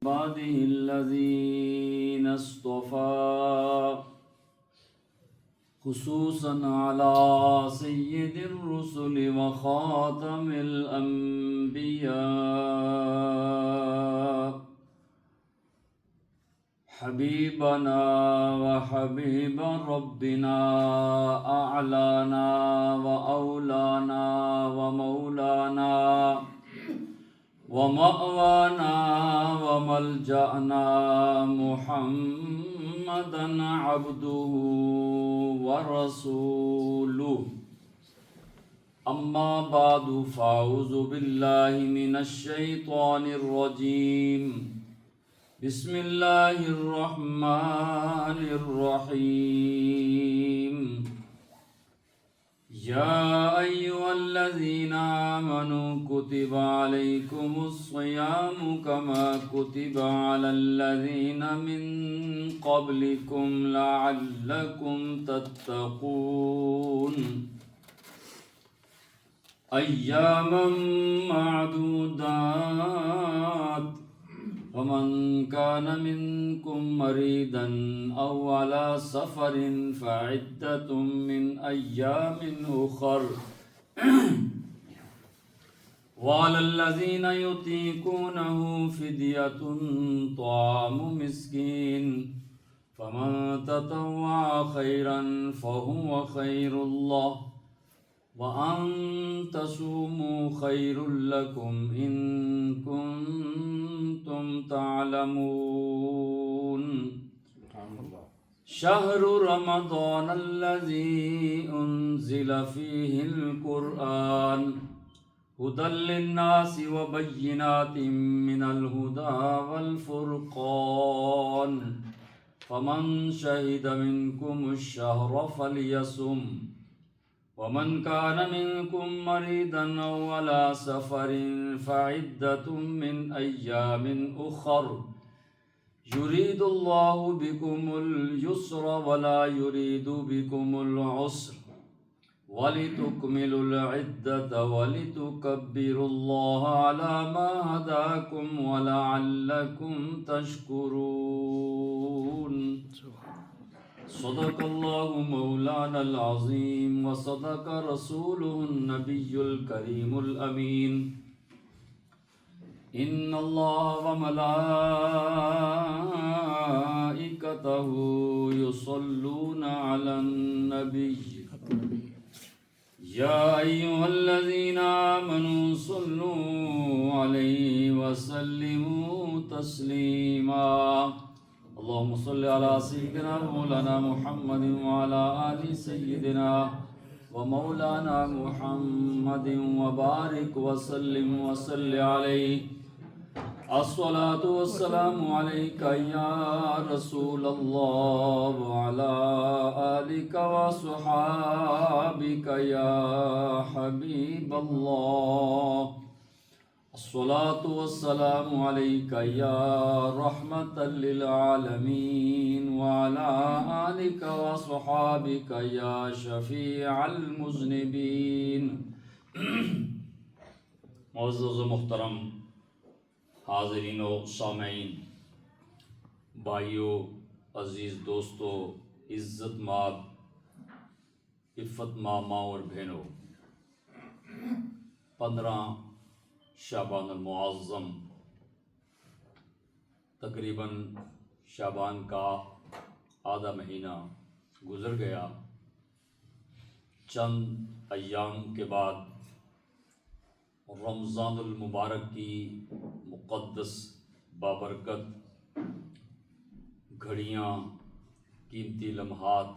عباده الذين اصطفى خصوصا على سيد الرسل وخاتم الأنبياء حبيبنا وحبيب ربنا أعلانا وأولانا ومولانا ومأوانا وملجأنا محمدا عبده ورسوله أما بعد فأعوذ بالله من الشيطان الرجيم بسم الله الرحمن الرحيم يا أيها الذين آمنوا كتب عليكم الصيام كما كتب على الذين من قبلكم لعلكم تتقون أياما معدودات فمن كان منكم مريضا أو على سفر فعدة من أيام أخر وعلى الذين يطيقونه فدية طعام مسكين فمن تطوع خيرا فهو خير الله وأن تصوموا خير لكم إن كنتم تعلمون شهر رمضان الذي أنزل فيه القرآن هدى للناس وبينات من الهدى والفرقان فمن شهد منكم الشهر فليصم ومن كان منكم مريضا أو على سفر فعدة من أيام أخر يريد الله بكم اليسر ولا يريد بكم العسر ولتكملوا العدة ولتكبروا الله على ما هداكم ولعلكم تشكرون صدق الله مولانا العظيم وصدق رسوله النبي الكريم الأمين إن الله وملائكته يصلون على النبي يا أيها الذين آمنوا صلوا عليه وسلموا تسليما اللهم صل على سيدنا مولانا محمد وعلى آل سيدنا ومولانا محمد وبارك وسلم وصل عليه الصلاة والسلام عليك يا رسول الله وعلى آلك وصحابك يا حبيب الله الصلاة والسلام عليك يا رحمة للعالمين وعلى آلك وصحابك يا شفيع المذنبين معزز و محترم حاضرین و سامعین، بھائیو، عزیز دوستو، عزت مآب، عفت ماں اور بہنوں، 15 شعبان المعظم، تقریباً شعبان کا آدھا مہینہ گزر گیا۔ چند ایام کے بعد رمضان المبارک کی مقدس بابرکت گھڑیاں، قیمتی لمحات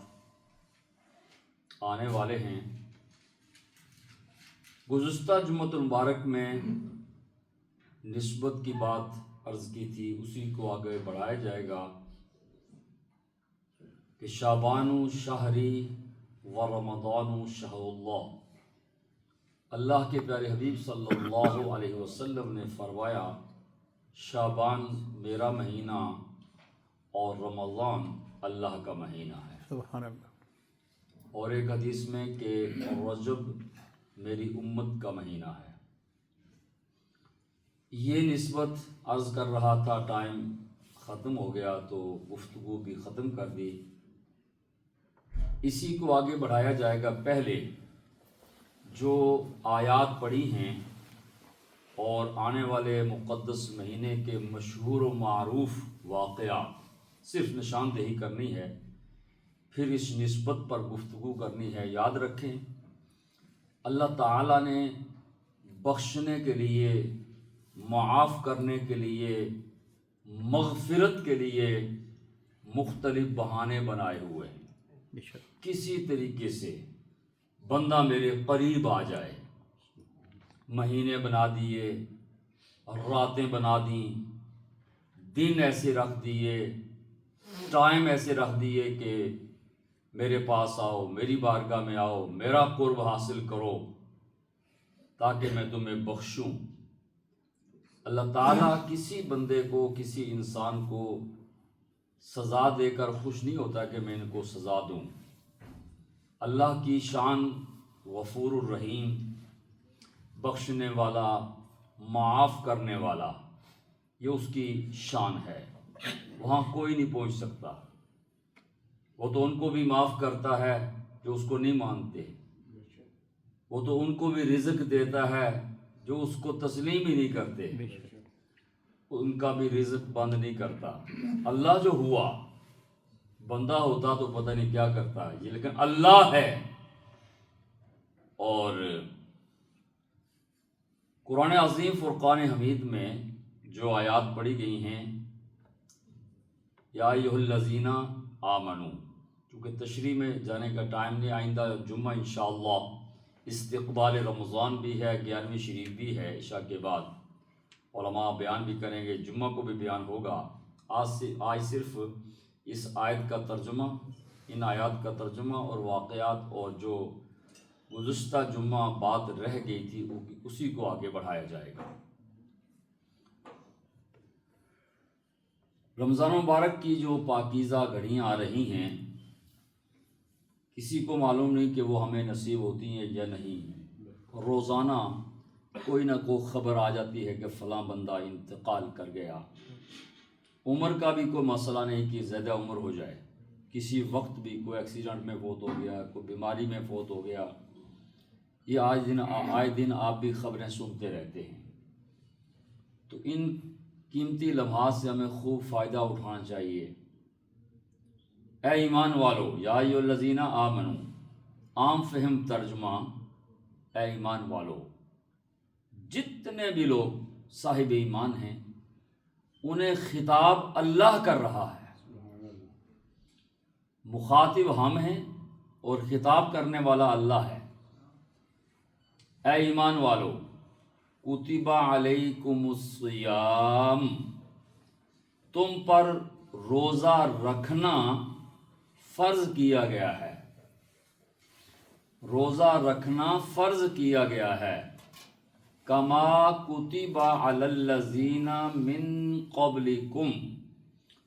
آنے والے ہیں۔ گزشتہ جمعۃ المبارک میں نسبت کی بات عرض کی تھی، اسی کو آگے بڑھایا جائے گا کہ شعبان شہری و رمضان شہر اللہ۔ اللہ کے پیارے حبیب صلی اللہ علیہ وسلم نے فرمایا شعبان میرا مہینہ اور رمضان اللہ کا مہینہ ہے۔ سبحان اللہ۔ اور ایک حدیث میں کہ رجب میری امت کا مہینہ ہے۔ یہ نسبت عرض کر رہا تھا، ٹائم ختم ہو گیا تو گفتگو بھی ختم کر دی، اسی کو آگے بڑھایا جائے گا۔ پہلے جو آیات پڑھی ہیں اور آنے والے مقدس مہینے کے مشہور و معروف واقعات صرف نشاندہی کرنی ہے، پھر اس نسبت پر گفتگو کرنی ہے۔ یاد رکھیں، اللہ تعالیٰ نے بخشنے کے لیے، معاف کرنے کے لیے، مغفرت کے لیے مختلف بہانے بنائے ہوئے ہیں۔ کسی طریقے سے بندہ میرے قریب آ جائے، مہینے بنا دیے، راتیں بنا دیں، دن ایسے رکھ دیے، ٹائم ایسے رکھ دیے کہ میرے پاس آؤ، میری بارگاہ میں آؤ، میرا قرب حاصل کرو تاکہ میں تمہیں بخشوں۔ اللہ تعالیٰ کسی بندے کو، کسی انسان کو سزا دے کر خوش نہیں ہوتا کہ میں ان کو سزا دوں۔ اللہ کی شان غفور الرحیم، بخشنے والا، معاف کرنے والا، یہ اس کی شان ہے، وہاں کوئی نہیں پہنچ سکتا۔ وہ تو ان کو بھی معاف کرتا ہے جو اس کو نہیں مانتے، وہ تو ان کو بھی رزق دیتا ہے جو اس کو تسلیم ہی نہیں کرتے، ان کا بھی رزق بند نہیں کرتا۔ اللہ جو ہوا، بندہ ہوتا تو پتہ نہیں کیا کرتا ہے یہ، لیکن اللہ ہے۔ اور قرآن عظیم فرقان حمید میں جو آیات پڑھی گئی ہیں، یا ایھا الذین آمنو، چونکہ تشریح میں جانے کا ٹائم نہیں، آئندہ جمعہ انشاءاللہ استقبال رمضان بھی ہے، 11ویں شریف بھی ہے، عشاء کے بعد علماء بیان بھی کریں گے، جمعہ کو بھی بیان ہوگا۔ آج صرف اس آیت کا ترجمہ، ان آیات کا ترجمہ اور واقعات اور جو گزشتہ جمعہ بات رہ گئی تھی اسی کو آگے بڑھایا جائے گا۔ رمضان مبارک کی جو پاکیزہ گھڑیاں آ رہی ہیں، کسی کو معلوم نہیں کہ وہ ہمیں نصیب ہوتی ہیں یا نہیں۔ روزانہ کوئی نہ کوئی خبر آ جاتی ہے کہ فلاں بندہ انتقال کر گیا۔ عمر کا بھی کوئی مسئلہ نہیں کہ زیادہ عمر ہو جائے، کسی وقت بھی کوئی ایکسیڈنٹ میں فوت ہو گیا، کوئی بیماری میں فوت ہو گیا، یہ آئے دن آپ بھی خبریں سنتے رہتے ہیں۔ تو ان قیمتی لمحات سے ہمیں خوب فائدہ اٹھانا چاہیے۔ اے ایمان والو، یا ایھا الذین آمنو، عام فہم ترجمہ اے ایمان والو، جتنے بھی لوگ صاحب ایمان ہیں انہیں خطاب اللہ کر رہا ہے، مخاطب ہم ہیں اور خطاب کرنے والا اللہ ہے۔ اے ایمان والو، کتب علیکم الصیام، تم پر روزہ رکھنا فرض کیا گیا ہے، روزہ رکھنا فرض کیا گیا ہے۔ کما کتب علی الذین من قبلکم،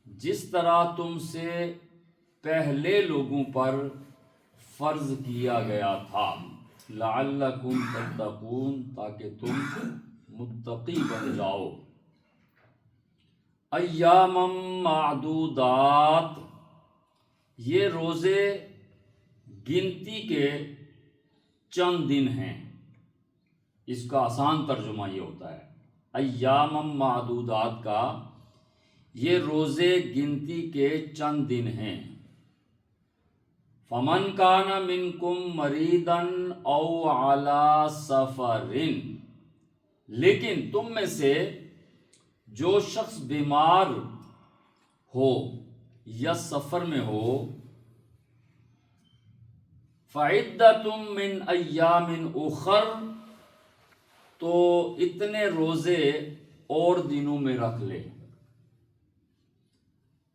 جس طرح تم سے پہلے لوگوں پر فرض کیا گیا تھا، لعلکم تتقون، تاکہ تم متقی بن جاؤ۔ ایاما معدودات، یہ روزے گنتی کے چند دن ہیں، اس کا آسان ترجمہ یہ ہوتا ہے ایام معدودات کا، یہ روزے گنتی کے چند دن ہیں۔ فمن کان منکم مریضا او علی سفر، لیکن تم میں سے جو شخص بیمار ہو یا سفر میں ہو، فعدۃ من ایام اخر، تو اتنے روزے اور دنوں میں رکھ لے۔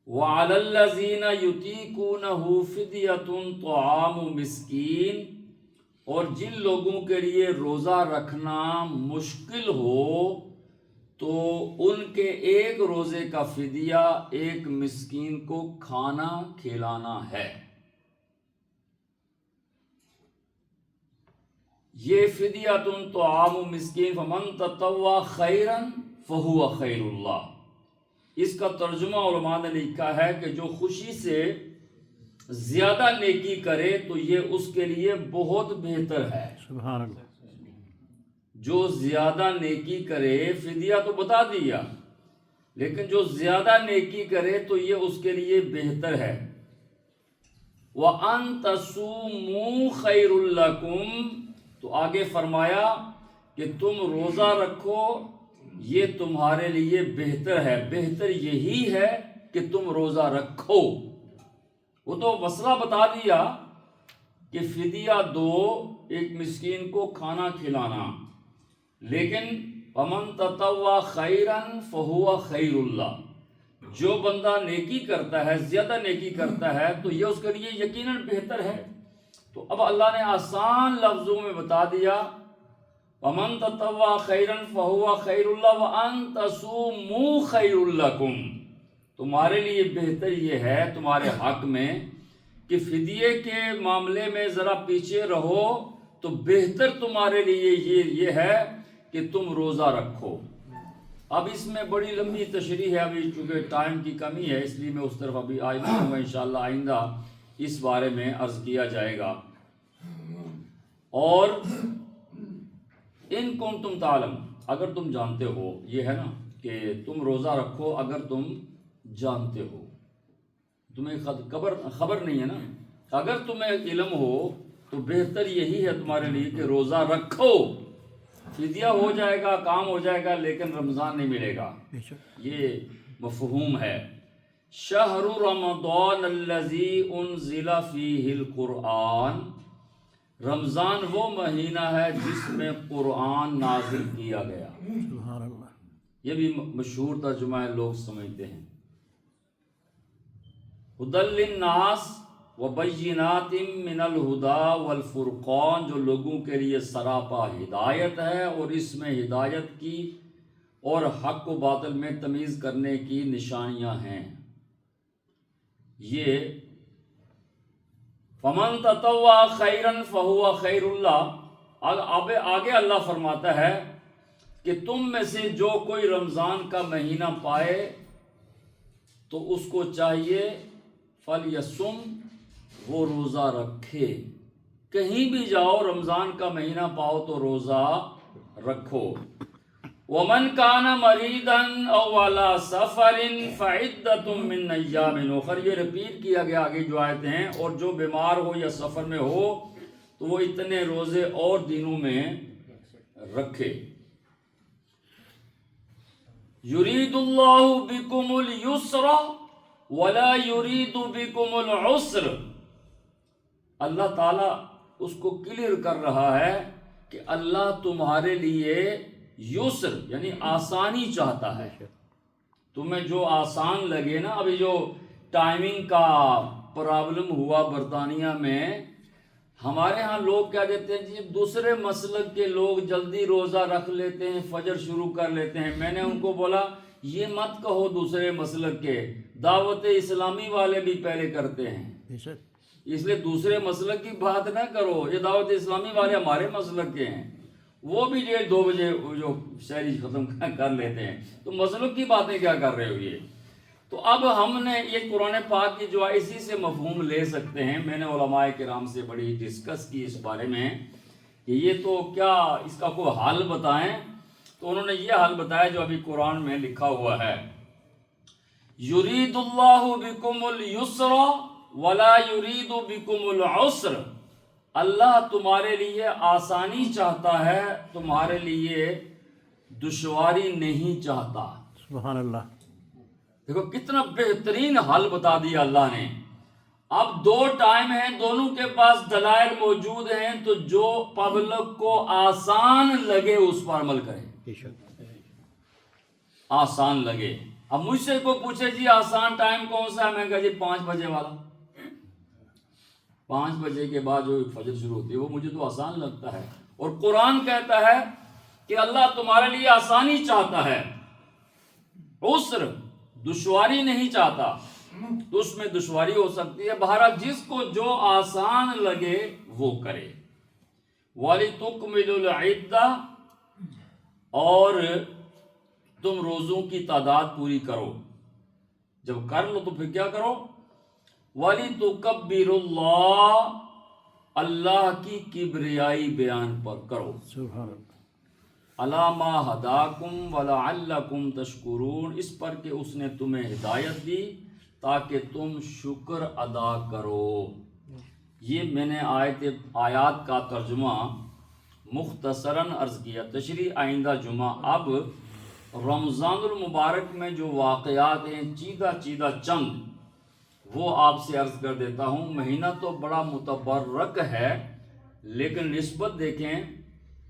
وعلی الذین یطیقونہ فدیۃ طعام مسکین، اور جن لوگوں کے لیے روزہ رکھنا مشکل ہو تو ان کے ایک روزے کا فدیہ ایک مسکین کو کھانا کھلانا ہے۔ یہ فدیۃ طعام مسکین، فمن تطوع خیرا فہو خیر اللہ. اس کا ترجمہ علماء نے لکھا ہے کہ جو خوشی سے زیادہ نیکی کرے تو یہ اس کے لیے بہت بہتر ہے. سبحان اللہ. جو زیادہ نیکی کرے، فدیہ تو بتا دیا، لیکن جو زیادہ نیکی کرے تو یہ اس کے لیے بہتر ہے. وَأَن تَصُومُوا خَيْرٌ لَكُمْ، تو آگے فرمایا کہ تم روزہ رکھو یہ تمہارے لیے بہتر ہے. بہتر یہی ہے کہ تم روزہ رکھو. وہ تو مسئلہ بتا دیا کہ فدیہ دو، ایک مسکین کو کھانا کھلانا، لیکن وَمَن تَطَوَّعَ خَيْرًا فَهُوَ خَيْرُ اللَّهِ. جو بندہ نیکی کرتا ہے، زیادہ نیکی کرتا ہے تو یہ اس کے لیے یقیناً بہتر ہے. تو اب اللہ نے آسان لفظوں میں بتا دیا وَمَن تَطَوَّعَ خَيْرًا فَهُوَ خَيْرُ اللَّهِ وَأَن تَصُومُوا خَيْرٌ لَكُمْ. تمہارے لیے بہتر یہ ہے تمہارے حق میں کہ فدیے کے معاملے میں ذرا پیچھے رہو، تو بہتر تمہارے لیے یہ ہے کہ تم روزہ رکھو. اب اس میں بڑی لمبی تشریح ہے، ابھی چونکہ ٹائم کی کمی ہے اس لیے میں اس طرف ابھی آج نہیں ہوں. انشاءاللہ آئندہ اس بارے میں عرض کیا جائے گا. اور ان کنتم تعلم، اگر تم جانتے ہو، یہ ہے نا کہ تم روزہ رکھو اگر تم جانتے ہو. تمہیں خبر نہیں ہے نا، اگر تمہیں علم ہو تو بہتر یہی ہے تمہارے لیے کہ روزہ رکھو. فدیہ ہو جائے گا، کام ہو جائے گا، لیکن رمضان نہیں ملے گا. یہ مفہوم ہے. شہر رمضان الذی انزل فیہ القرآن، رمضان وہ مہینہ ہے جس میں قرآن نازل کیا گیا. سبحان اللہ. یہ بھی مشہور ترجمہ ہے، لوگ سمجھتے ہیں. ھدی للناس وبینات من الہدی والفرقان، جو لوگوں کے لیے سراپا ہدایت ہے اور اس میں ہدایت کی اور حق و باطل میں تمیز کرنے کی نشانیاں ہیں. یہ فمن تطوع خیرا فہو خیر اللہ. آگے اللہ فرماتا ہے کہ تم میں سے جو کوئی رمضان کا مہینہ پائے تو اس کو چاہیے فلیصم، وہ روزہ رکھے. کہیں بھی جاؤ رمضان کا مہینہ پاؤ تو روزہ رکھو. ومن کان مریضا او علی سفر فعدۃ من ایام اخر، یہ رپیٹ کیا گیا آگے جو آیتیں ہیں. اور جو بیمار ہو یا سفر میں ہو تو وہ اتنے روزے اور دنوں میں رکھے. یرید اللہ بکم اليسر ولا یرید بکم العسر. اللہ تعالیٰ اس کو کلیئر کر رہا ہے کہ اللہ تمہارے لیے یسر یعنی آسانی چاہتا ہے. تمہیں جو آسان لگے نا، ابھی جو ٹائمنگ کا پرابلم ہوا برطانیہ میں، ہمارے ہاں لوگ کیا دیتے ہیں جی، دوسرے مسلک کے لوگ جلدی روزہ رکھ لیتے ہیں، فجر شروع کر لیتے ہیں. میں نے ان کو بولا یہ مت کہو دوسرے مسلک کے، دعوت اسلامی والے بھی پہلے کرتے ہیں، اس لیے دوسرے مسلک کی بات نہ کرو. یہ دعوت اسلامی والے ہمارے مسلک کے ہیں، وہ بھی 1:30-2 بجے جو شہری ختم کر لیتے ہیں. تو مسلک کی باتیں کیا کر رہے ہو یہ؟ تو اب ہم نے یہ قرآن پاک کی جو ہے اسی سے مفہوم لے سکتے ہیں. میں نے علماء کرام سے بڑی ڈسکس کی اس بارے میں کہ یہ تو کیا اس کا کوئی حل بتائیں. تو انہوں نے یہ حل بتایا جو ابھی قرآن میں لکھا ہوا ہے، یرید اللہ بکم اليسر ولا یرید بکم العسر. اللہ تمہارے لیے آسانی چاہتا ہے، تمہارے لیے دشواری نہیں چاہتا. سبحان اللہ. دیکھو کتنا بہترین حل بتا دیا اللہ نے. اب 2 ٹائم ہیں، دونوں کے پاس دلائل موجود ہیں، تو جو پبلک کو آسان لگے اس پر عمل کرے. آسان لگے. اب مجھ سے کوئی پوچھے جی آسان ٹائم کون سا ہے، میں کہا جی 5 بجے والا. 5 بجے کے بعد جو فجر شروع ہوتی ہے وہ مجھے تو آسان لگتا ہے. اور قرآن کہتا ہے کہ اللہ تمہارے لیے آسانی چاہتا ہے، عسر دشواری نہیں چاہتا. تو اس میں دشواری ہو سکتی ہے. بہرحال جس کو جو آسان لگے وہ کرے. وَلِتُكْمِلُوا الْعِدَّةَ، اور تم روزوں کی تعداد پوری کرو. جب کر لو تو پھر کیا کرو؟ وَلِتُكَبِّرُ اللَّهَ، اللہ کی کبریائی بیان پر کرو. سبحان اللہ. عَلَىٰ مَا هَدَاكُمْ وَلَعَلَّكُمْ تَشْكُرُونَ، اس پر کہ اس نے تمہیں ہدایت دی تاکہ تم شکر ادا کرو. یہ میں نے آیات کا ترجمہ مختصراً عرض کیا. تشریح آئندہ جمعہ. اب رمضان المبارک میں جو واقعات ہیں چیدہ چند وہ آپ سے عرض کر دیتا ہوں. مہینہ تو بڑا متبرک ہے، لیکن نسبت دیکھیں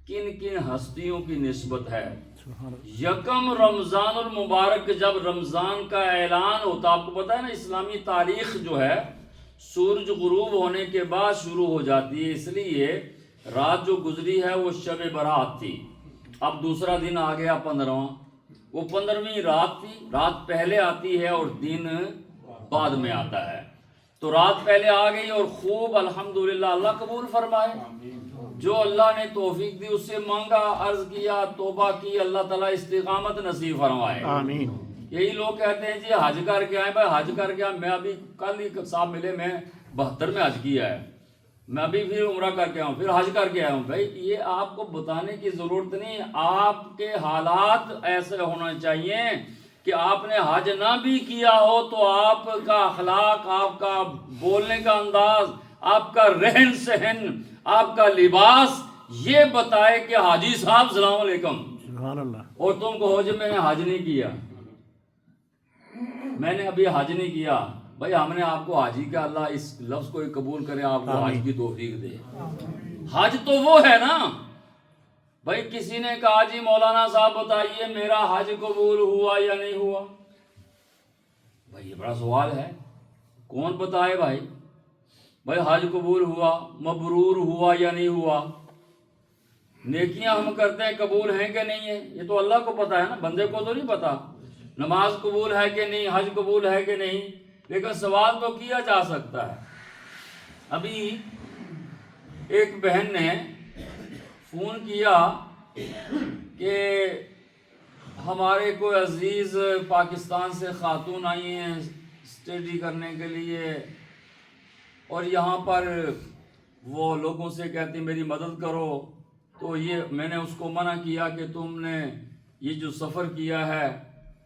کن کن ہستیوں کی نسبت ہے. سبحان اللہ. یکم رمضان المبارک جب رمضان کا اعلان ہوتا، آپ کو پتہ ہے نا اسلامی تاریخ جو ہے سورج غروب ہونے کے بعد شروع ہو جاتی ہے، اس لیے رات جو گزری ہے وہ شب برات تھی. اب دوسرا دن آ گیا 15واں، وہ 15ویں رات تھی. رات پہلے آتی ہے اور دن بعد میں آتا ہے. تو رات پہلے آ گئی اور خوب الحمدللہ اللہ قبول فرمائے. جو اللہ نے توفیق دی اس سے مانگا، عرض کیا، توبہ کی، اللہ تعالیٰ استقامت نصیب فرمائے. آمین. یہی لوگ کہتے ہیں جی حج کر کے آئے. بھائی حج کر کے آئے، میں ابھی کل ہی صاحب ملے، میں 72 میں حج کیا ہے، میں ابھی پھر عمرہ کر کے آؤں، پھر حج کر کے آیا ہوں. بھائی یہ آپ کو بتانے کی ضرورت نہیں. آپ کے حالات ایسے ہونا چاہیے کہ آپ نے حج نہ بھی کیا ہو تو آپ کا اخلاق، آپ کا بولنے کا انداز، آپ کا رہن سہن، آپ کا لباس یہ بتائے کہ حاجی صاحب السلام علیکم. سبحان اللہ. اور تم کہو جی میں نے حج نہیں کیا، میں نے ابھی حج نہیں کیا. بھائی ہم نے آپ کو حاجی کا، اللہ اس لفظ کو قبول کرے، آپ کو حج کی توفیق دے. حج تو وہ ہے نا. بھائی کسی نے کہا جی مولانا صاحب بتائیے میرا حج قبول ہوا یا نہیں ہوا. بھائی یہ بڑا سوال ہے، کون بتائے بھائی؟ بھائی حج قبول ہوا، مبرور ہوا یا نہیں ہوا. نیکیاں ہم کرتے ہیں قبول ہیں کہ نہیں ہے یہ تو اللہ کو پتا ہے نا، بندے کو تو نہیں پتا. نماز قبول ہے کہ نہیں، حج قبول ہے کہ نہیں، لیکن سوال تو کیا جا سکتا ہے. ابھی ایک بہن نے فون کیا کہ ہمارے کوئی عزیز پاکستان سے خاتون آئی ہیں اسٹڈی کرنے کے لیے، اور یہاں پر وہ لوگوں سے کہتی میری مدد کرو. تو یہ میں نے اس کو منع کیا کہ تم نے یہ جو سفر کیا ہے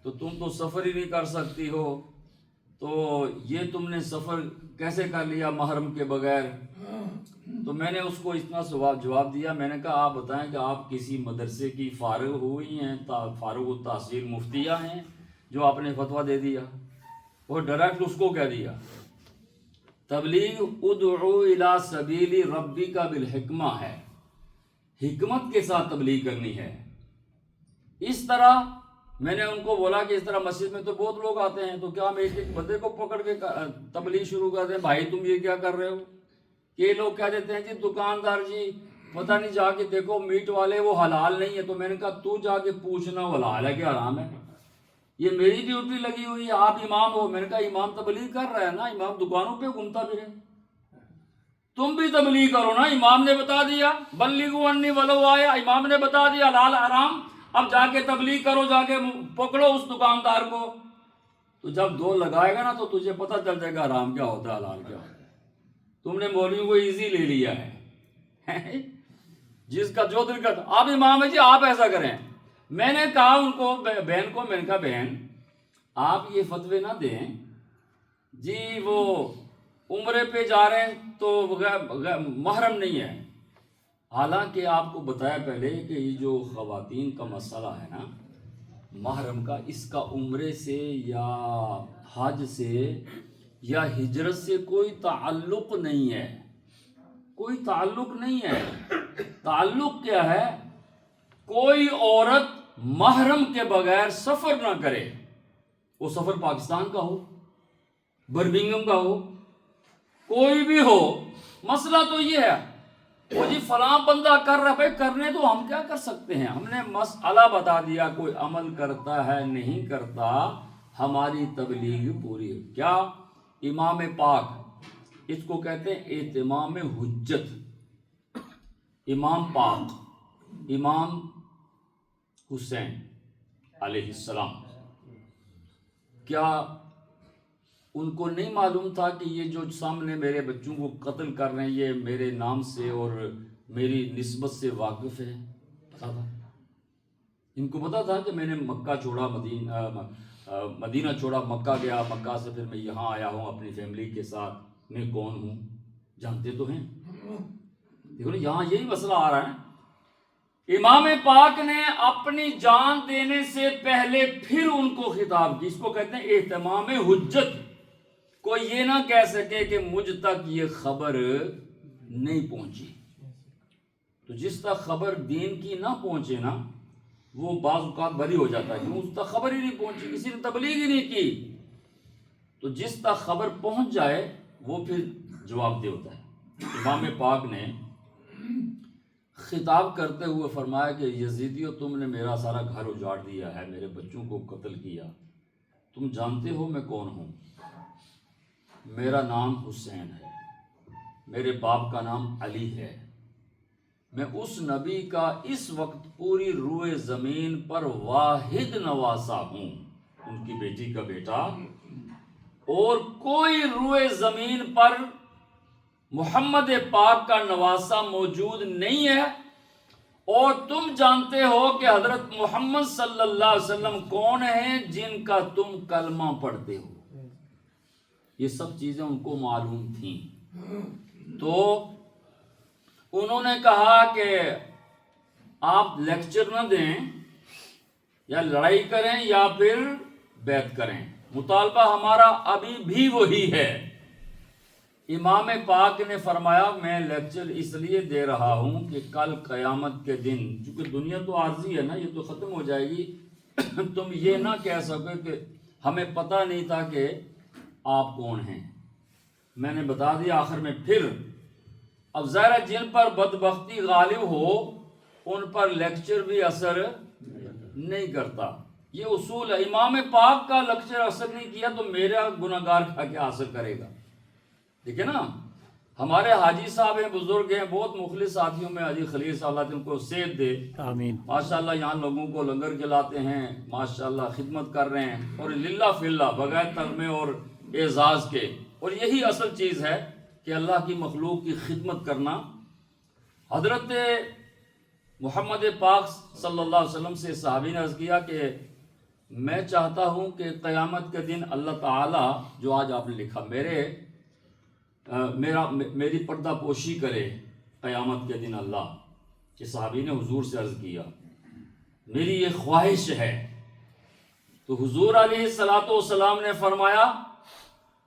تو تم تو سفر ہی نہیں کر سکتی ہو، تو یہ تم نے سفر کیسے کر لیا محرم کے بغیر. تو میں نے اس کو اتنا جواب دیا، میں نے کہا آپ بتائیں کہ آپ کسی مدرسے کی فارغ ہوئی ہیں، فارغ التحصیل مفتیہ ہیں جو آپ نے فتویٰ دے دیا. وہ ڈائریکٹ اس کو کہہ دیا تبلیغ ادعو الی سبیل ربک بالحکمہ ہے، حکمت کے ساتھ تبلیغ کرنی ہے. اس طرح میں نے ان کو بولا کہ اس طرح مسجد میں تو بہت لوگ آتے ہیں، تو کیا ہم ایک بندے کو پکڑ کے تبلیغ شروع کر دیں؟ بھائی تم یہ کیا کر رہے ہو؟ یہ لوگ کہہ دیتے ہیں جی دکاندار جی پتہ نہیں جا کے دیکھو میٹ والے وہ حلال نہیں ہے. تو میں نے کہا تو جا کے پوچھنا وہ حلال ہے کہ حرام ہے. یہ میری ڈیوٹی لگی ہوئی ہے، آپ امام ہو. میں نے کہا امام تبلیغ کر رہا ہے نا، امام دکانوں پہ گھومتا پھرے، تم بھی تبلیغ کرو نا. امام نے بتا دیا بلغوا انی ولو آیا، امام نے بتا دیا حلال حرام. اب جا کے تبلیغ کرو، جا کے پکڑو اس دکاندار کو. تو جب دو لگائے گا نا تو تجھے پتہ چل جائے گا حرام کیا ہوتا ہے حلال کیا ہوتا ہے. تم نے مولویوں کو ایزی لے لیا ہے جس کا جو دل کرتا. آپ امام ہے جی آپ ایسا کریں. میں نے کہا ان کو بہن کو، میں نے کہا بہن آپ یہ فتوے نہ دیں جی وہ عمرے پہ جا رہے ہیں تو محرم نہیں ہے. حالانکہ آپ کو بتایا پہلے کہ یہ جو خواتین کا مسئلہ ہے نا محرم کا، اس کا عمرے سے یا حج سے یا ہجرت سے کوئی تعلق نہیں ہے. کوئی تعلق نہیں ہے. تعلق کیا ہے؟ کوئی عورت محرم کے بغیر سفر نہ کرے. وہ سفر پاکستان کا ہو، برمنگھم کا ہو، کوئی بھی ہو. مسئلہ تو یہ ہے وہ جی فلاں بندہ کر رہا ہے، بھائی کرنے تو ہم کیا کر سکتے ہیں. ہم نے مسئلہ بتا دیا، کوئی عمل کرتا ہے نہیں کرتا، ہماری تبلیغ پوری ہے. کیا امام پاک، اس کو کہتے ہیں اتمام حجت. امام پاک، امام حسین علیہ السلام. کیا ان کو نہیں معلوم تھا کہ یہ جو سامنے میرے بچوں کو قتل کر رہے ہیں یہ میرے نام سے اور میری نسبت سے واقف ہے؟ پتا تھا ان کو، پتا تھا کہ میں نے مکہ چھوڑا، مدینہ چھوڑا، مکہ گیا، مکہ سے پھر میں یہاں آیا ہوں اپنی فیملی کے ساتھ، میں کون ہوں جانتے تو ہیں. دیکھو نا یہاں یہی مسئلہ آ رہا ہے. امام پاک نے اپنی جان دینے سے پہلے پھر ان کو خطاب کی. اس کو کہتے ہیں اہتمام حجت. کوئی یہ نہ کہہ سکے کہ مجھ تک یہ خبر نہیں پہنچی. تو جس تک خبر دین کی نہ پہنچے نا وہ بعض اوقات بری ہو جاتا ہے کہ اس تک خبر ہی نہیں پہنچی، کسی نے تبلیغ ہی نہیں کی. تو جس تک خبر پہنچ جائے وہ پھر جواب دہ ہوتا ہے. امام پاک نے خطاب کرتے ہوئے فرمایا کہ یزیدیو تم نے میرا سارا گھر اجاڑ دیا ہے، میرے بچوں کو قتل کیا، تم جانتے ہو میں کون ہوں؟ میرا نام حسین ہے، میرے باپ کا نام علی ہے، میں اس نبی کا اس وقت پوری روئے زمین پر واحد نواسا ہوں، ان کی بیٹی کا بیٹا، اور کوئی روئے زمین پر محمد پاک کا نواسا موجود نہیں ہے. اور تم جانتے ہو کہ حضرت محمد صلی اللہ علیہ وسلم کون ہیں جن کا تم کلمہ پڑھتے ہو. یہ سب چیزیں ان کو معلوم تھیں. تو انہوں نے کہا کہ آپ لیکچر نہ دیں، یا لڑائی کریں یا پھر بیعت کریں، مطالبہ ہمارا ابھی بھی وہی ہے. امام پاک نے فرمایا میں لیکچر اس لیے دے رہا ہوں کہ کل قیامت کے دن، چونکہ دنیا تو عارضی ہے نا، یہ تو ختم ہو جائے گی، تم یہ نہ کہہ سکو کہ ہمیں پتہ نہیں تھا کہ آپ کون ہیں. میں نے بتا دیا آخر میں. پھر اب ظاہر جن پر بدبختی غالب ہو ان پر لیکچر بھی اثر نہیں کرتا. یہ اصول ہے. امام پاک کا لیکچر اثر نہیں کیا تو میرا گناہگار کا کیا اثر کرے گا؟ ٹھیک ہے نا. ہمارے حاجی صاحب ہیں، بزرگ ہیں، بہت مخلص ساتھیوں میں حاجی خلیل صاحب، اللہ ان کو صحت دے، آمین. ماشاءاللہ یہاں لوگوں کو لنگر کھلاتے ہیں، ماشاءاللہ خدمت کر رہے ہیں، اور للہ فی اللہ بغیر تغمے اور اعزاز کے. اور یہی اصل چیز ہے کہ اللہ کی مخلوق کی خدمت کرنا. حضرت محمد پاک صلی اللہ علیہ وسلم سے صحابی نے عرض کیا کہ میں چاہتا ہوں کہ قیامت کے دن اللہ تعالیٰ جو آج آپ نے لکھا میری پردہ پوشی کرے قیامت کے دن اللہ. کہ صحابی نے حضور سے عرض کیا میری یہ خواہش ہے. تو حضور علیہ الصلوۃ والسلام نے فرمایا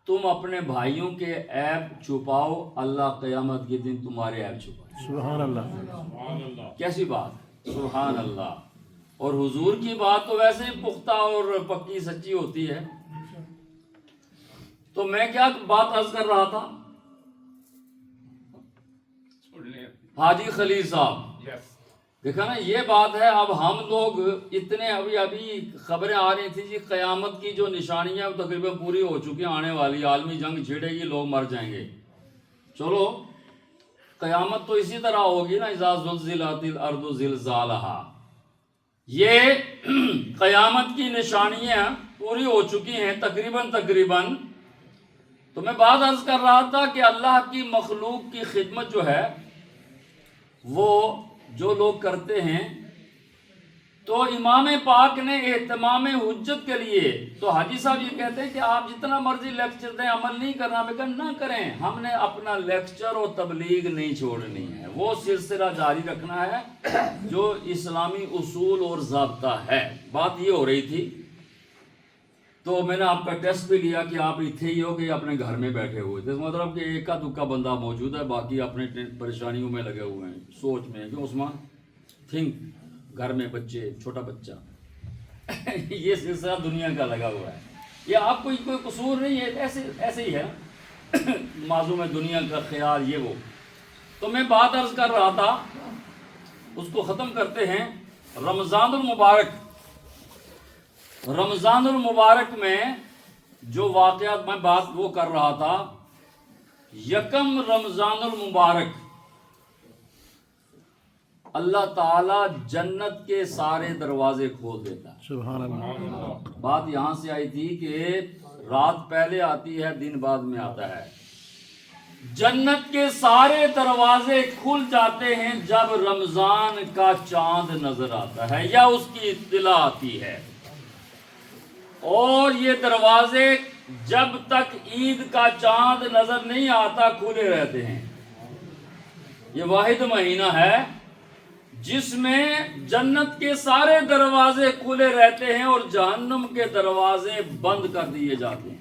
تم اپنے بھائیوں کے عیب چھپاؤ، اللہ قیامت کے دن تمہارے عیب چھپائے. سبحان اللہ. کیسی بات، سبحان اللہ. اور حضور کی بات تو ویسے ہی پختہ اور پکی سچی ہوتی ہے. تو میں کیا بات عرض کر رہا تھا؟ حاجی خلیل صاحب، دیکھا نا یہ بات ہے. اب ہم لوگ اتنے ابھی خبریں آ رہی تھی جی قیامت کی جو نشانیاں تقریباً پوری ہو چکی ہیں، آنے والی عالمی جنگ چھڑے گی، لوگ مر جائیں گے. چلو قیامت تو اسی طرح ہوگی نا، اذا زلزلت الارض زلزالہا. یہ قیامت کی نشانیاں پوری ہو چکی ہیں تقریباً. تو میں بات عرض کر رہا تھا کہ اللہ کی مخلوق کی خدمت جو ہے وہ جو لوگ کرتے ہیں، تو امام پاک نے اہتمام حجت کے لیے، تو حاجی صاحب یہ کہتے ہیں کہ آپ جتنا مرضی لیکچر دیں عمل نہیں کرنا. میں کہا نہ کریں، ہم نے اپنا لیکچر اور تبلیغ نہیں چھوڑنی ہے، وہ سلسلہ جاری رکھنا ہے جو اسلامی اصول اور ضابطہ ہے. بات یہ ہو رہی تھی. تو میں نے آپ کا ٹیسٹ بھی لیا کہ آپ اتنے ہی ہو کہ اپنے گھر میں بیٹھے ہوئے تھے. مطلب کہ ایک کا دکا بندہ موجود ہے، باقی اپنے پریشانیوں میں لگے ہوئے ہیں، سوچ میں کہ عثمان تھنک، گھر میں بچے، چھوٹا بچہ یہ سلسلہ دنیا کا لگا ہوا ہے. یہ آپ کو کوئی قصور نہیں ہے، ایسے ہی ہے معصوم ہے دنیا کا خیال یہ وہ. تو میں بات عرض کر رہا تھا، اس کو ختم کرتے ہیں. رمضان المبارک میں جو واقعات میں بات وہ کر رہا تھا، یکم رمضان المبارک اللہ تعالیٰ جنت کے سارے دروازے کھول دیتا ہے۔ سبحان اللہ۔ بات یہاں سے آئی تھی کہ رات پہلے آتی ہے، دن بعد میں آتا ہے۔ جنت کے سارے دروازے کھل جاتے ہیں جب رمضان کا چاند نظر آتا ہے یا اس کی اطلاع آتی ہے، اور یہ دروازے جب تک عید کا چاند نظر نہیں آتا کھلے رہتے ہیں۔ یہ واحد مہینہ ہے جس میں جنت کے سارے دروازے کھلے رہتے ہیں اور جہنم کے دروازے بند کر دیے جاتے ہیں۔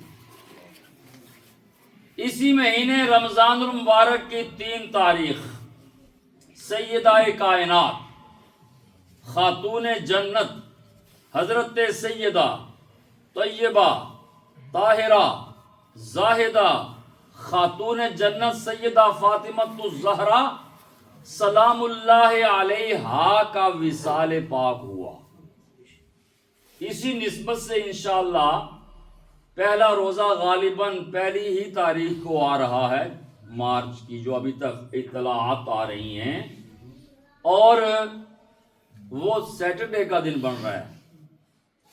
اسی مہینے رمضان المبارک کی 3 تاریخ سیدہ کائنات، خاتون جنت حضرت سیدہ طیبہ طاہرہ زاہدہ خاتون جنت سیدہ فاطمہ الزہرا سلام اللہ علیہا کا وصال پاک ہوا۔ اسی نسبت سے انشاءاللہ پہلا روزہ غالباً پہلی ہی تاریخ کو آ رہا ہے مارچ کی، جو ابھی تک اطلاعات آ رہی ہیں، اور وہ سیٹرڈے کا دن بن رہا ہے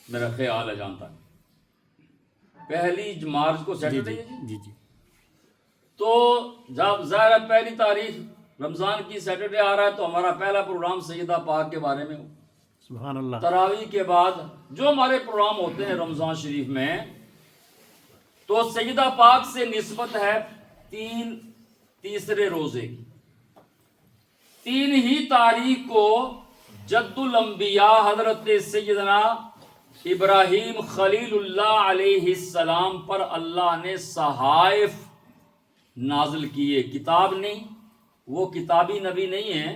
میرا خیال ہے جہاں تک، پہلی مارچ کو سیٹرڈے ہے جی جی۔ تو جب ظاہر ہے پہلی تاریخ رمضان کی سیٹرڈے آ رہا ہے تو ہمارا پہلا پروگرام سیدہ پاک کے بارے میں ہو۔ سبحان اللہ۔ تراویح کے بعد جو ہمارے پروگرام ہوتے ہیں رمضان شریف میں، تو سیدہ پاک سے نسبت ہے تیسرے روزے کی۔ 3 ہی تاریخ کو جد الانبیاء حضرت سیدنا ابراہیم خلیل اللہ علیہ السلام پر اللہ نے صحائف نازل کیے، کتاب نہیں، وہ کتابی نبی نہیں ہیں،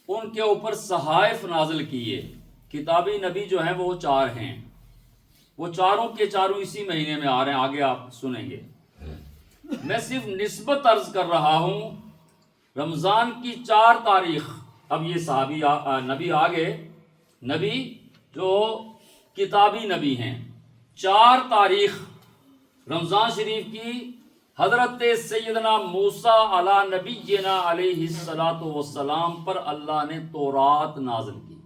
ان کے اوپر صحائف نازل کیے۔ کتابی نبی جو ہیں وہ 4 ہیں، وہ چاروں کے چاروں اسی مہینے میں آ رہے ہیں، آگے آپ سنیں گے۔ میں صرف نسبت عرض کر رہا ہوں، رمضان کی 4 تاریخ، اب یہ صحابی نبی آگے، نبی جو کتابی نبی ہیں، 4 تاریخ رمضان شریف کی حضرت سیدنا موسیٰ علی نبینا علیہ السلام پر اللہ نے تورات نازل کی،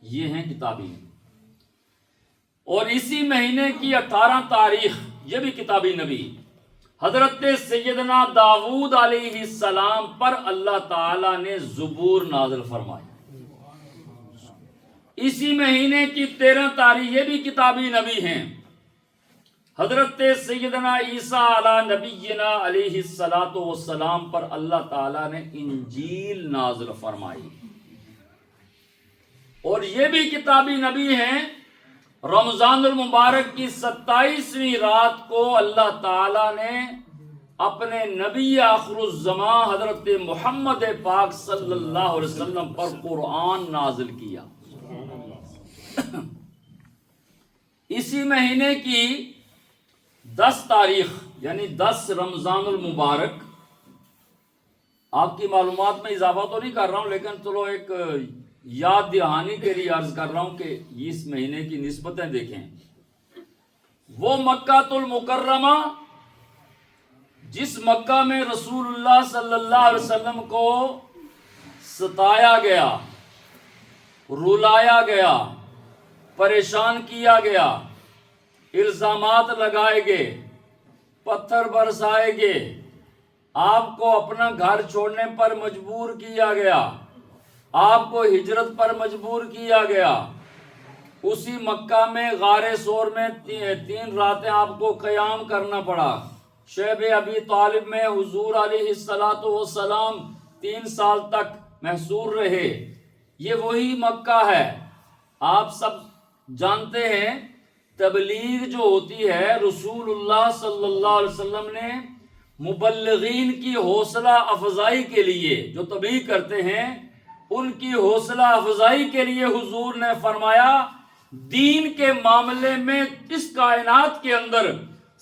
یہ ہیں کتابی نبی۔ اور اسی مہینے کی 18 تاریخ، یہ بھی کتابی نبی، حضرت سیدنا داؤد علیہ السلام پر اللہ تعالی نے زبور نازل فرمائی۔ اسی مہینے کی 13 تاریخ، یہ بھی کتابی نبی ہیں، حضرت سیدنا عیسیٰ علی نبینا علیہ السلام پر اللہ تعالی نے انجیل نازل فرمائی۔ اور یہ بھی کتابی نبی ہیں، رمضان المبارک کی 27ویں رات کو اللہ تعالیٰ نے اپنے نبی آخر الزمان حضرت محمد پاک صلی اللہ علیہ وسلم پر قرآن نازل کیا۔ اسی مہینے کی 10 تاریخ یعنی 10 رمضان المبارک، آپ کی معلومات میں اضافہ تو نہیں کر رہا ہوں، لیکن چلو ایک یاد دہانی کے لیے عرض کر رہا ہوں کہ اس مہینے کی نسبتیں دیکھیں۔ وہ مکہ المکرمہ جس مکہ میں رسول اللہ صلی اللہ علیہ وسلم کو ستایا گیا، رلایا گیا، پریشان کیا گیا، الزامات لگائے گئے، پتھر برسائے گئے، آپ کو اپنا گھر چھوڑنے پر مجبور کیا گیا، آپ کو ہجرت پر مجبور کیا گیا، اسی مکہ میں غار ثور میں 3 راتیں آپ کو قیام کرنا پڑا، شیب ابی طالب میں حضور علیہ السلام 3 سال تک محصور رہے۔ یہ وہی مکہ ہے، آپ سب جانتے ہیں، تبلیغ جو ہوتی ہے رسول اللہ صلی اللہ علیہ وسلم نے مبلغین کی حوصلہ افزائی کے لیے، جو تبلیغ کرتے ہیں ان کی حوصلہ افزائی کے لیے حضور نے فرمایا، دین کے معاملے میں اس کائنات کے اندر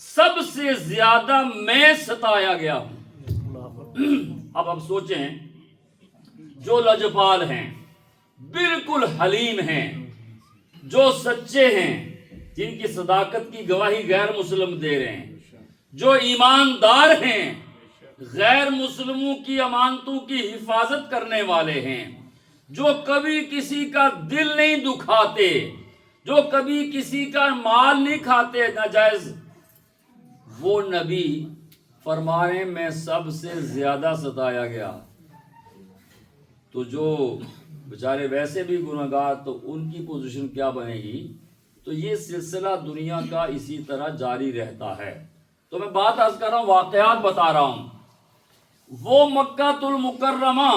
سب سے زیادہ میں ستایا گیا ہوں۔ اب سوچیں، جو لجپال ہیں، بالکل حلیم ہیں، جو سچے ہیں، جن کی صداقت کی گواہی غیر مسلم دے رہے ہیں، جو ایماندار ہیں، غیر مسلموں کی امانتوں کی حفاظت کرنے والے ہیں، جو کبھی کسی کا دل نہیں دکھاتے، جو کبھی کسی کا مال نہیں کھاتے ناجائز، وہ نبی فرما رہے ہیں میں سب سے زیادہ ستایا گیا۔ تو جو بیچارے ویسے بھی گنہگار، تو ان کی پوزیشن کیا بنے گی؟ تو یہ سلسلہ دنیا کا اسی طرح جاری رہتا ہے۔ تو میں بات عرض کر رہا ہوں، واقعات بتا رہا ہوں۔ وہ مکہ المکرمہ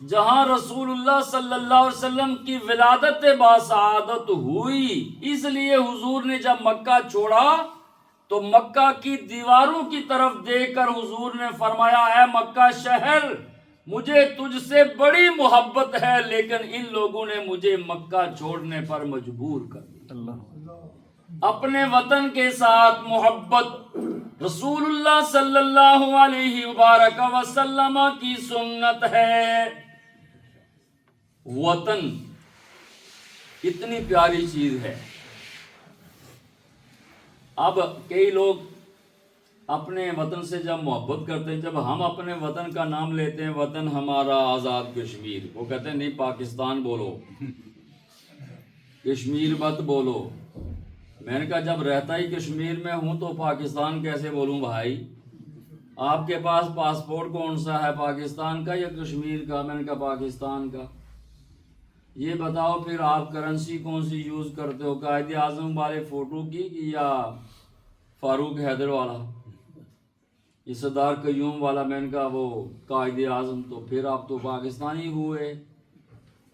جہاں رسول اللہ صلی اللہ علیہ وسلم کی ولادت باسعادت ہوئی، اس لیے حضور نے جب مکہ چھوڑا تو مکہ کی دیواروں کی طرف دیکھ کر حضور نے فرمایا اے مکہ شہر، مجھے تجھ سے بڑی محبت ہے، لیکن ان لوگوں نے مجھے مکہ چھوڑنے پر مجبور کر دیا۔ اللہ اپنے وطن کے ساتھ محبت رسول اللہ صلی اللہ علیہ وبارک وسلم کی سنت ہے۔ وطن اتنی پیاری چیز ہے۔ اب کئی لوگ اپنے وطن سے جب محبت کرتے ہیں، جب ہم اپنے وطن کا نام لیتے ہیں، وطن ہمارا آزاد کشمیر، وہ کہتے ہیں نہیں پاکستان بولو، کشمیر مت بولو۔ میں نے کہا جب رہتا ہی کشمیر میں ہوں تو پاکستان کیسے بولوں بھائی؟ آپ کے پاس پاسپورٹ کون سا ہے، پاکستان کا یا کشمیر کا؟ میں نے کہا پاکستان کا۔ یہ بتاؤ پھر آپ کرنسی کون سی یوز کرتے ہو، قائد اعظم والے فوٹو کی یا فاروق حیدر والا، یہ سردار قیوم والا؟ میں نے کہا وہ قائد اعظم، تو پھر آپ تو پاکستانی ہوئے۔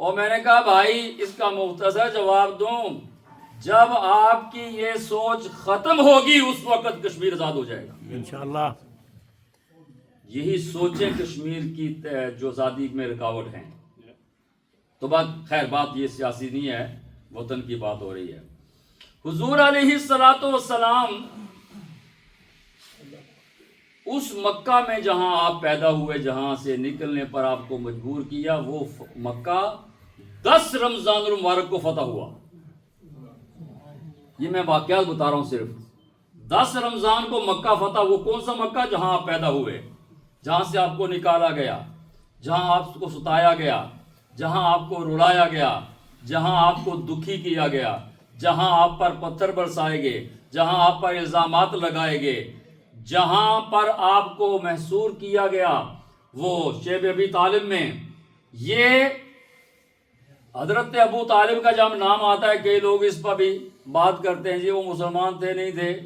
اور میں نے کہا بھائی اس کا مختصر جواب دوں، جب آپ کی یہ سوچ ختم ہوگی اس وقت کشمیر آزاد ہو جائے گا انشاءاللہ۔ یہی سوچیں کشمیر کی جو آزادی میں رکاوٹ ہیں۔ تو خیر بات یہ سیاسی نہیں ہے، وطن کی بات ہو رہی ہے۔ حضور علیہ الصلوۃ والسلام اس مکہ میں جہاں آپ پیدا ہوئے، جہاں سے نکلنے پر آپ کو مجبور کیا، وہ مکہ 10 رمضان المبارک کو فتح ہوا۔ یہ میں واقعات بتا رہا ہوں صرف۔ 10 رمضان کو مکہ فتح۔ وہ کون سا مکہ؟ جہاں آپ پیدا ہوئے، جہاں سے آپ کو نکالا گیا، جہاں آپ کو ستایا گیا، جہاں آپ کو رلایا گیا، جہاں آپ کو دکھی کیا گیا، جہاں آپ پر پتھر برسائے گئے، جہاں آپ پر الزامات لگائے گئے، جہاں پر آپ کو محصور کیا گیا، وہ شیب ابی طالب میں۔ یہ حضرت ابو طالب کا جب نام آتا ہے کئی لوگ اس پر بھی بات کرتے ہیں جی وہ مسلمان تھے نہیں تھے۔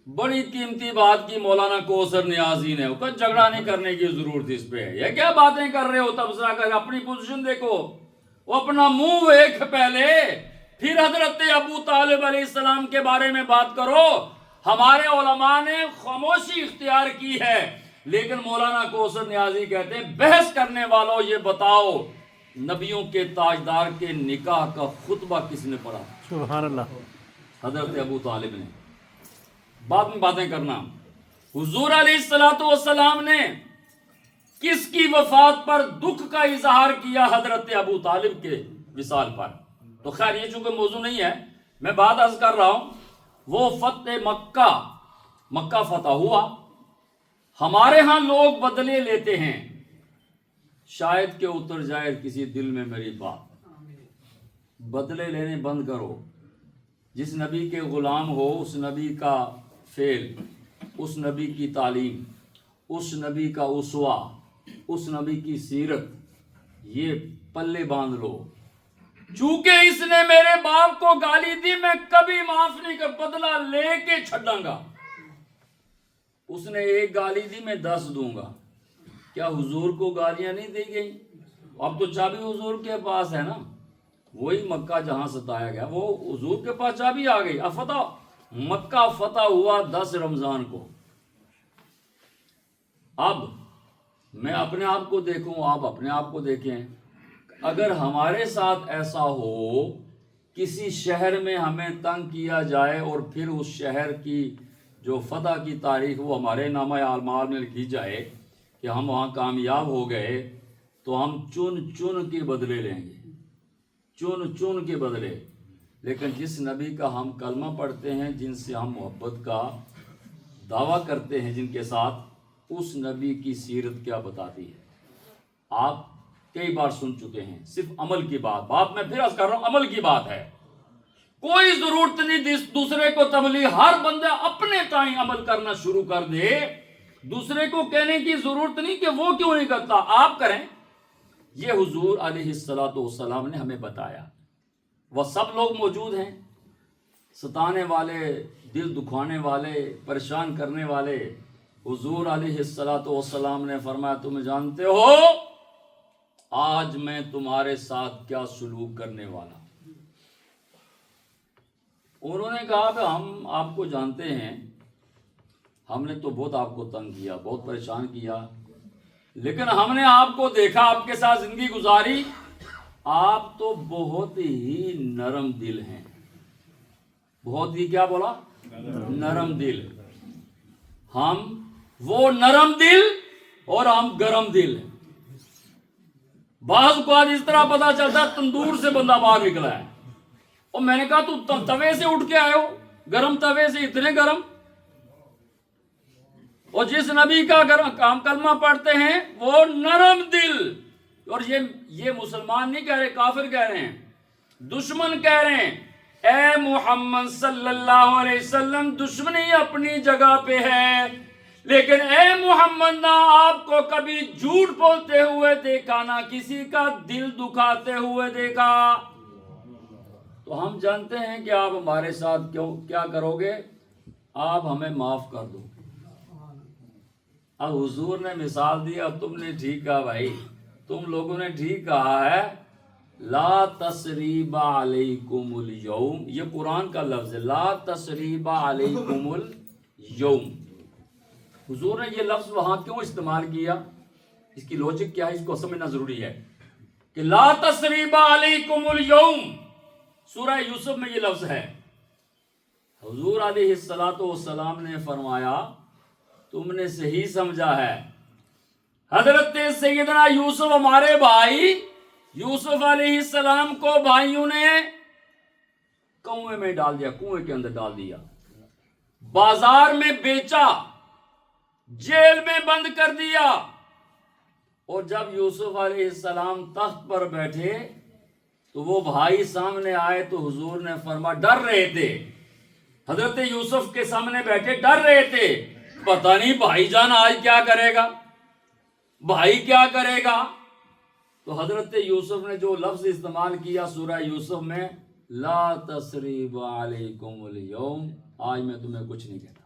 بڑی قیمتی بات کی مولانا کوثر نیازی نے، کوئی جھگڑا نہیں کرنے کی ضرورت اس پہ۔ یہ کیا باتیں کر رہے ہو؟ تبصرہ کر، اپنی پوزیشن دیکھو، وہ اپنا منہ دیکھ پہلے، پھر حضرت ابو طالب علیہ السلام کے بارے میں بات کرو۔ ہمارے علماء نے خاموشی اختیار کی ہے، لیکن مولانا کوثر نیازی کہتے ہیں بحث کرنے والوں یہ بتاؤ نبیوں کے تاجدار کے نکاح کا خطبہ کس نے پڑھا؟ سبحان اللہ۔ حضرت ابو طالب نے۔ بعد میں باتیں کرنا۔ حضور علیہ الصلوۃ والسلام نے کس کی وفات پر دکھ کا اظہار کیا؟ حضرت ابو طالب کے وصال پر۔ تو خیر یہ چونکہ موضوع نہیں ہے، میں بات عرض کر رہا ہوں۔ وہ فتح مکہ، مکہ فتح ہوا۔ ہمارے ہاں لوگ بدلے لیتے ہیں، شاید کہ اتر جائے کسی دل میں میری بات۔ بدلے لینے بند کرو۔ جس نبی کے غلام ہو، اس نبی کا فعل، اس نبی کی تعلیم، اس نبی کا اسوہ، اس نبی کی سیرت، یہ پلے باندھ لو۔ چونکہ اس نے میرے باپ کو گالی دی، میں کبھی معاف نہیں کر، بدلہ لے کے چھڑاں گا۔ اس نے ایک گالی دی، میں 10 دوں گا۔ کیا حضور کو گالیاں نہیں دی گئی؟ اب تو چابی حضور کے پاس ہے نا، وہی مکہ جہاں ستایا گیا وہ حضور کے پاس چابی آ گئی۔ اب فتح، مکہ فتح ہوا 10 رمضان کو۔ اب میں اپنے آپ کو دیکھوں، آپ اپنے آپ کو دیکھیں۔ اگر ہمارے ساتھ ایسا ہو، کسی شہر میں ہمیں تنگ کیا جائے اور پھر اس شہر کی جو فتح کی تاریخ وہ ہمارے نامہ اعمال میں لکھی جائے کہ ہم وہاں کامیاب ہو گئے، تو ہم چن کے بدلے لیں گے، چن کے بدلے۔ لیکن جس نبی کا ہم کلمہ پڑھتے ہیں، جن سے ہم محبت کا دعویٰ کرتے ہیں، جن کے ساتھ اس نبی کی سیرت کیا بتاتی ہے؟ آپ کئی بار سن چکے ہیں، صرف عمل کی بات میں پھر عرض کر رہا ہوں، عمل کی بات ہے۔ کوئی ضرورت نہیں دوسرے کو تبلیغ، ہر بندہ اپنے تائیں عمل کرنا شروع کر دے، دوسرے کو کہنے کی ضرورت نہیں کہ وہ کیوں نہیں کرتا، آپ کریں۔ یہ حضور علیہ السلام نے ہمیں بتایا۔ وہ سب لوگ موجود ہیں، ستانے والے، دل دکھانے والے، پریشان کرنے والے۔ حضور علیہ السلام نے فرمایا تم جانتے ہو آج میں تمہارے ساتھ کیا سلوک کرنے والا ہوں؟ انہوں نے کہا کہ ہم آپ کو جانتے ہیں، ہم نے تو بہت آپ کو تنگ کیا، بہت پریشان کیا، لیکن ہم نے آپ کو دیکھا، آپ کے ساتھ زندگی گزاری، آپ تو بہت ہی نرم دل ہیں، بہت ہی کیا بولا؟ نرم دل۔ ہم وہ نرم دل اور ہم گرم دل ہیں۔ بعض کو آج اس طرح پتا چلتا ہے تندور سے بندہ باہر نکلا ہے، اور میں نے کہا تو توے سے اٹھ کے آئے ہو، گرم توے سے، اتنے گرم۔ اور جس نبی کا کام کلمہ پڑھتے ہیں وہ نرم دل، اور یہ مسلمان نہیں کہہ رہے، کافر کہہ رہے ہیں، دشمن کہہ رہے ہیں اے محمد صلی اللہ علیہ وسلم دشمنی اپنی جگہ پہ ہے، لیکن اے محمد نہ آپ کو کبھی جھوٹ بولتے ہوئے دیکھا، نہ کسی کا دل دکھاتے ہوئے دیکھا۔ تو ہم جانتے ہیں کہ آپ ہمارے ساتھ کیا کرو گے، آپ ہمیں معاف کر دو۔ اب حضور نے مثال دی، اور تم نے ٹھیک کہا بھائی، تم لوگوں نے ٹھیک کہا ہے، لا تثریب علیکم اليوم، یہ قرآن کا لفظ ہے، لا تثریب علیکم اليوم۔ حضور نے یہ لفظ وہاں کیوں استعمال کیا، اس کی لوجک کیا ہے، اس کو سمجھنا ضروری ہے کہ لا تثریب علیکم اليوم، سورہ یوسف میں یہ لفظ ہے۔ حضور علیہ السلام نے فرمایا تم نے صحیح سمجھا ہے، حضرت سیدنا یوسف ہمارے بھائی، یوسف علیہ السلام کو بھائیوں نے کنویں میں ڈال دیا، کنویں کے اندر ڈال دیا، بازار میں بیچا، جیل میں بند کر دیا، اور جب یوسف علیہ السلام تخت پر بیٹھے تو وہ بھائی سامنے آئے تو حضور نے فرمایا، ڈر رہے تھے، حضرت یوسف کے سامنے بیٹھے ڈر رہے تھے، پتہ نہیں بھائی جان آج کیا کرے گا، بھائی کیا کرے گا۔ تو حضرت یوسف نے جو لفظ استعمال کیا سورہ یوسف میں، لا تثریب علیکم اليوم، آج میں تمہیں کچھ نہیں کہتا۔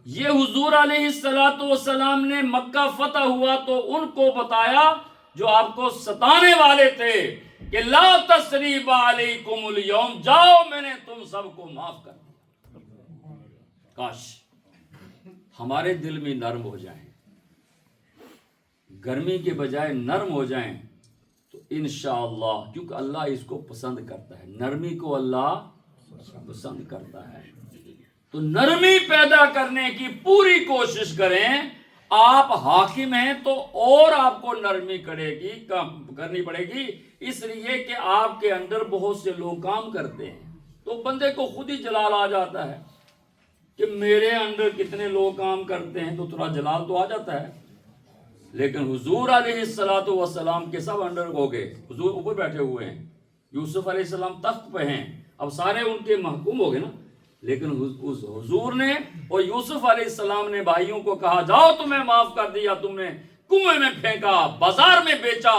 یہ حضور علیہ السلام نے مکہ فتح ہوا تو ان کو بتایا جو آپ کو ستانے والے تھے کہ لا تثریب علیکم اليوم، جاؤ میں نے تم سب کو معاف کر دیا۔ کاش ہمارے دل میں نرم ہو جائیں، گرمی کے بجائے نرم ہو جائیں تو انشاءاللہ، کیونکہ اللہ اس کو پسند کرتا ہے، نرمی کو اللہ پسند کرتا ہے۔ تو نرمی پیدا کرنے کی پوری کوشش کریں۔ آپ حاکم ہیں تو اور آپ کو نرمی کرنی پڑے گی، اس لیے کہ آپ کے اندر بہت سے لوگ کام کرتے ہیں، تو بندے کو خود ہی جلال آ جاتا ہے کہ میرے اندر کتنے لوگ کام کرتے ہیں، تو تھوڑا جلال تو آ جاتا ہے۔ لیکن حضور علیہ السلام کے سب انڈر ہو گئے، حضور اوپر بیٹھے ہوئے ہیں، یوسف علیہ السلام تخت پہ ہیں، اب سارے ان کے محکوم ہو گئے نا، لیکن حضور نے اور یوسف علیہ السلام نے بھائیوں کو کہا جاؤ تمہیں معاف کر دیا، تم نے کنویں میں پھینکا، بازار میں بیچا،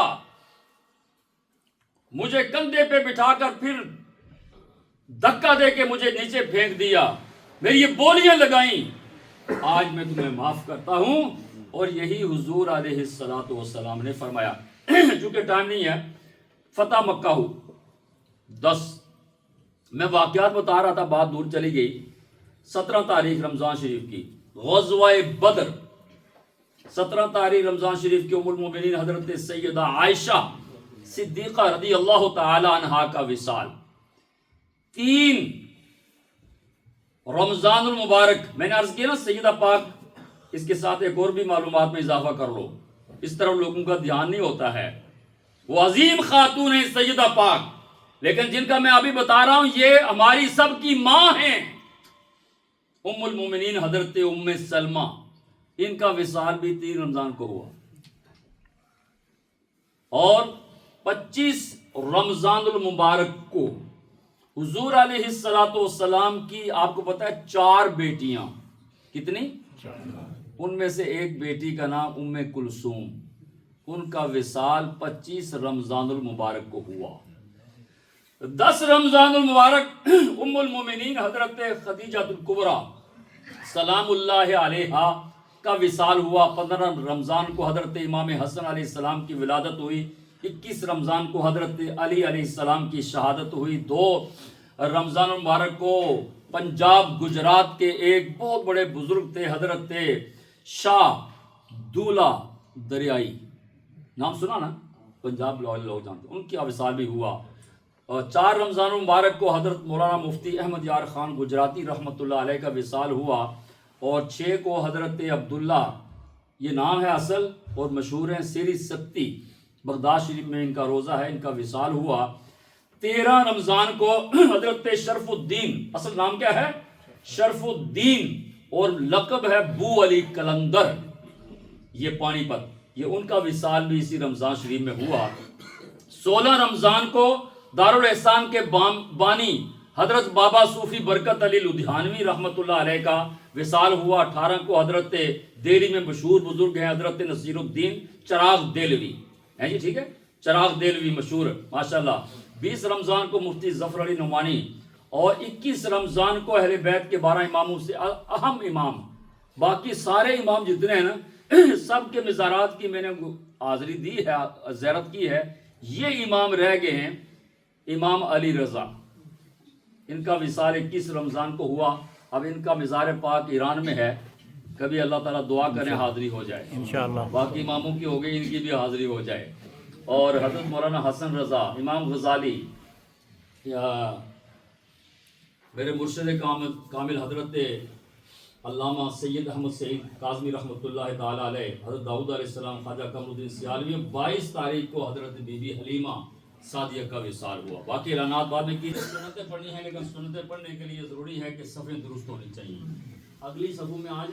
مجھے کندھے پہ بٹھا کر پھر دھکا دے کے مجھے نیچے پھینک دیا، میری یہ بولیاں لگائیں، آج میں تمہیں معاف کرتا ہوں۔ اور یہی حضور علیہ السلام نے فرمایا۔ چونکہ ٹائم نہیں ہے، فتح مکہ ہو 10، میں واقعات بتا رہا تھا، بات دور چلی گئی۔ 17 تاریخ رمضان شریف کی غزوہ بدر، 17 تاریخ رمضان شریف کی ام المومنین حضرت سیدہ عائشہ صدیقہ رضی اللہ تعالی عنہا کا وصال۔ 3 رمضان المبارک، میں نے عرض کیا نا سیدہ پاک، اس کے ساتھ ایک اور بھی معلومات میں اضافہ کر لو، اس طرح لوگوں کا دھیان نہیں ہوتا ہے۔ وہ عظیم خاتون ہیں سیدہ پاک، لیکن جن کا میں ابھی بتا رہا ہوں یہ ہماری سب کی ماں ہیں، ام المومنین حضرت ام سلمہ ان کا وصال بھی 3 رمضان کو ہوا، اور 25 رمضان المبارک کو حضور علیہ السلام کی آپ کو پتہ ہے 4 بیٹیاں، کتنی؟ ان میں سے ایک بیٹی کا نام ام کلثوم، ان کا وصال 25 رمضان المبارک کو ہوا۔ 10 رمضان المبارک ام المومنین حضرت خدیجہ الکبریٰ سلام اللہ علیہا کا وصال ہوا۔ 15 رمضان کو حضرت امام حسن علیہ السلام کی ولادت ہوئی۔ 21 رمضان کو حضرت علی علیہ السلام کی شہادت ہوئی۔ 2 رمضان المبارک کو پنجاب گجرات کے ایک بہت بڑے بزرگ تھے، حضرت شاہ دولہ دریائی، نام سنا نا، پنجاب لوگ جانتے، ان کی وصال بھی ہوا۔ اور 4 رمضان المبارک کو حضرت مولانا مفتی احمد یار خان گجراتی رحمۃ اللہ علیہ کا وصال ہوا، اور 6 کو حضرت عبداللہ، یہ نام ہے اصل اور مشہور ہیں، سیری سکتی، بغداد شریف میں ان کا روزہ ہے، ان کا وصال ہوا۔ 13 رمضان کو حضرت شرف الدین، اصل نام کیا ہے؟ شرف الدین، اور لقب ہے بو علی کلندر، یہ پانی پت، یہ ان کا وصال بھی اسی رمضان شریف میں ہوا۔ 16 رمضان کو دارالاحسان کے بانی حضرت بابا صوفی برکت علی لدھیانوی رحمۃ اللہ علیہ کا وصال ہوا۔ 18 کو حضرت دہلی میں مشہور بزرگ ہیں حضرت نصیر الدین چراغ دہلوی ہیں جی، ٹھیک ہے، چراغ دہلوی مشہور ماشاءاللہ۔ 20 رمضان کو مفتی ظفر علی نعمانی، اور 21 رمضان کو اہل بیت کے 12 اماموں سے اہم امام، باقی سارے امام جتنے ہیں نا سب کے مزارات کی میں نے حاضری دی ہے، زیارت کی ہے، یہ امام رہ گئے ہیں امام علی رضا، ان کا وصال 21 رمضان کو ہوا۔ اب ان کا مزار پاک ایران میں ہے، کبھی اللہ تعالیٰ دعا کریں حاضری ہو جائے انشاءاللہ۔ باقی اماموں کی ہو گئی، ان کی بھی حاضری ہو جائے۔ اور حضرت مولانا حسن رضا، امام غزالی، میرے مرشد کامل حضرت علامہ سید احمد سعید کاظمی رحمۃ اللہ تعالیٰ علیہ، حضرت داؤد علیہ السلام، خواجہ قمر الدین سیالوی، 22 تاریخ کو حضرت بی بی حلیمہ سعدیہ کا وصال ہوا۔ باقی اعلانات بعد میں کی، سنتیں پڑھنی ہیں، لیکن سنتیں پڑھنے کے لیے ضروری ہے کہ صفیں درست ہونی چاہیے۔ اگلی صفوں میں آ جائیں۔